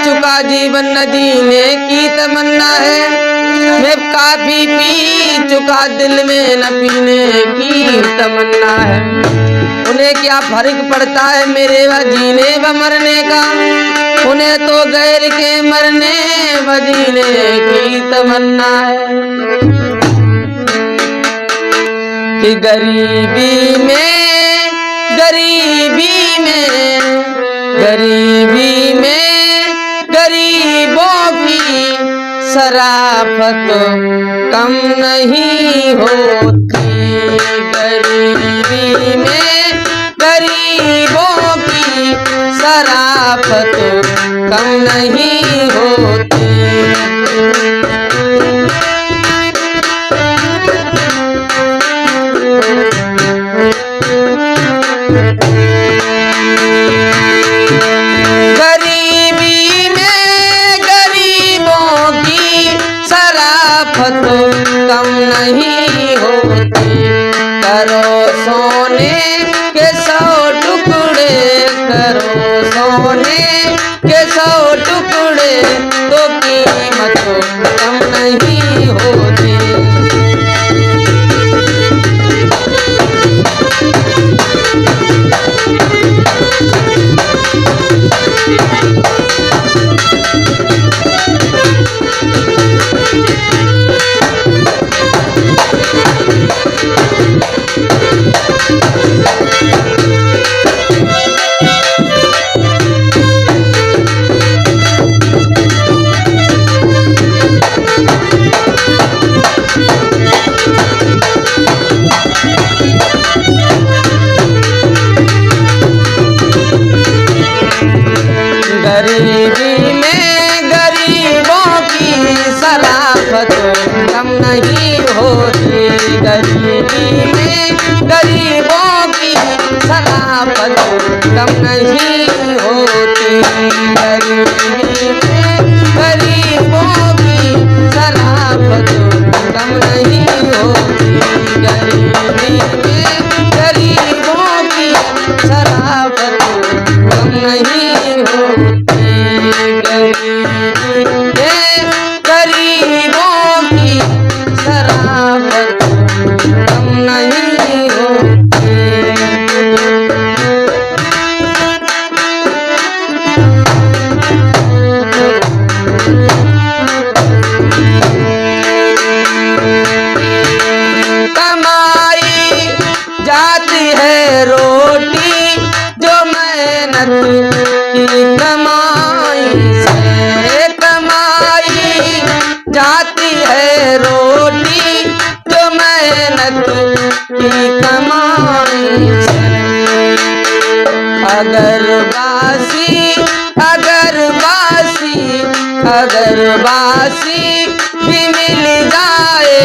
चुका जीवन न जीने की तमन्ना है। मैं काफी पी चुका दिल में न पीने की तमन्ना है। उन्हें क्या फर्क पड़ता है मेरे व जीने व मरने का, उन्हें तो गैर के मरने व जीने की तमन्ना है। कि गरीबी में गरीबों की शराफत कम नहीं होती। गरीबी में गरीबों की शराफत कम नहीं होती। गरीबी में गरीबों की शराफत कम नहीं होती। करो सोने के 100 टुकड़े, करो सोने के 100 टुकड़े, तो कीमत कम नहीं होती। गरीबी में गरीबों की शराफत कम नहीं होती। गरीबी में गरीबों की शराफत कम नहीं होती। गरीबी में गरीबों की शराफत कम नहीं होती। गरीबी में गरीबों की शराफत कम नहीं होती। गरीबों की शराफत कम नहीं होती। कमाई जाती है रोटी जो मेहनत की कमाई से, कमाई जाती है रोटी जो मेहनत की कमाई से। अगर बासी भी मिल जाए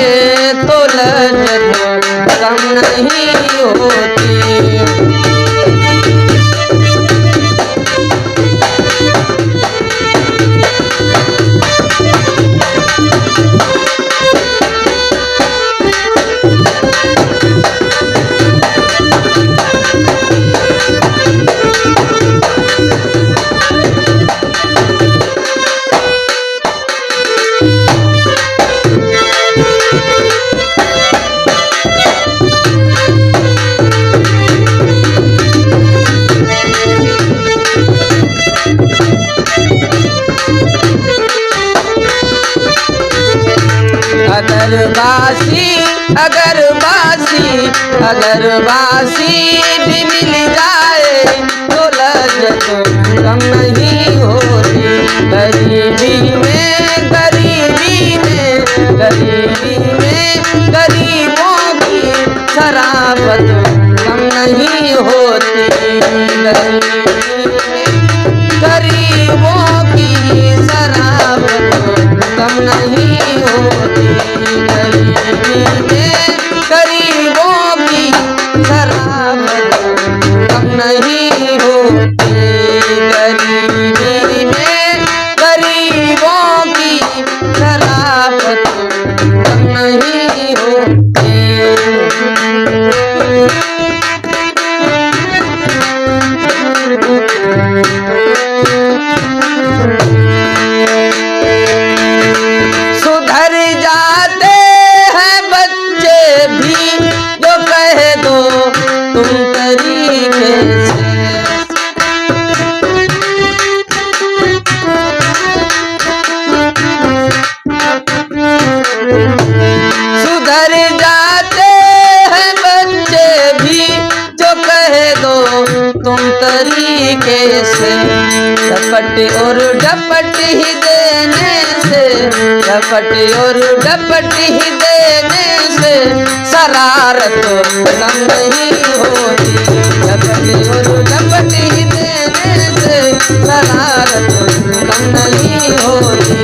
तो लज्जत कम नहीं होती। अगर बासी भी मिल जाए तो लज्जत कम नहीं होती। गरीबी में गरीबों की शराफत कम नहीं होती। गरीबों की शराफत कम नहीं होती। गरीबी में गरीबों की शराफत कम नहीं होती। गरीबी में गरीबों की शराफत कम नहीं होती। झपट और झपट ही देने से, झपट और झपट ही देने से शरारत कम नहीं होती। झपट और झपट ही देने से शरारत कम नहीं होती।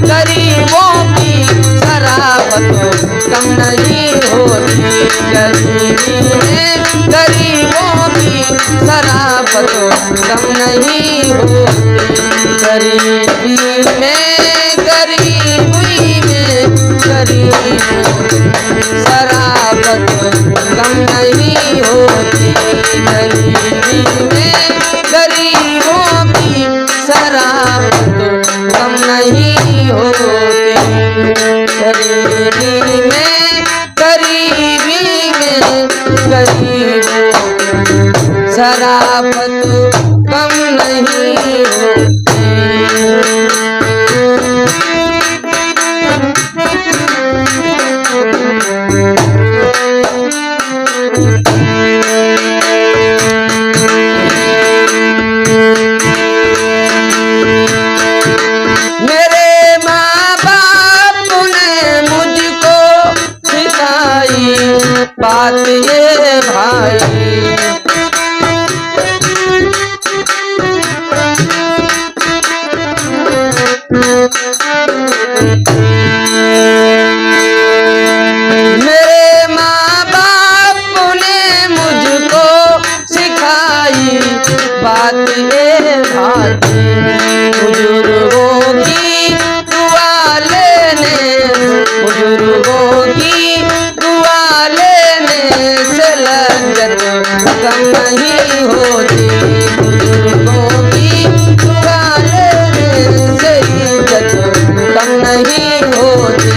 गरीबों की शराफत कम नहीं होती। गरीबी में गरीबों की शराफत कम नहीं होती। गरीबी में गरीबी में गरीबों शराफत कम नहीं होती। गरीबी में गरीबों की शराफत कम नहीं होती। गरीबी में गरीबी में गरीबों की शराफत कम नहीं होती। बात ये भाई, मेरे माँ बाप ने मुझको सिखाई बात ये भाई। बुजुर्गों की दुआ लेने, बुजुर्गों की दुआ लेने से लज्जत कम नहीं होती। बुजुर्गों की दुआ लेने से इज्जत कम नहीं होती।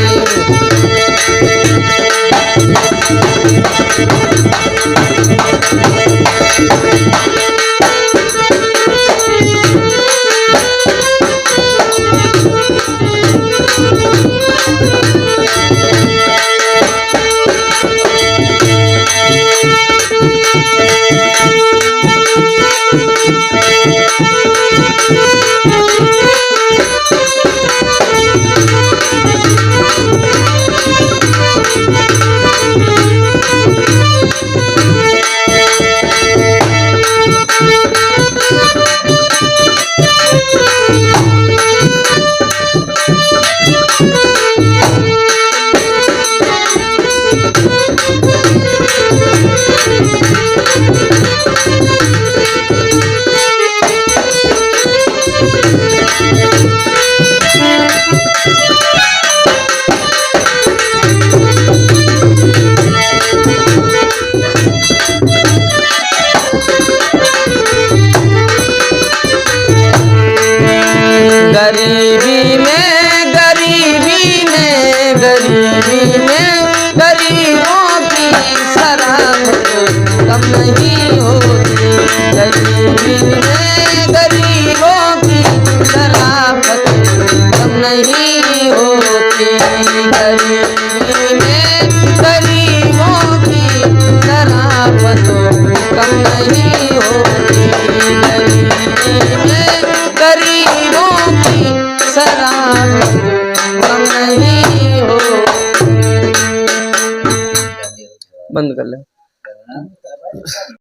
गरीबी में गरीबी में गरीबी में गरीबों की शराफत कम नहीं होती। गरीबी में गरीबों की शराफत कम नहीं होती। गरीबी में गरीबों की शराफत कम नहीं होती। गरीबी में गरीबों की शराफत कम नहीं हो। बंद कर ले।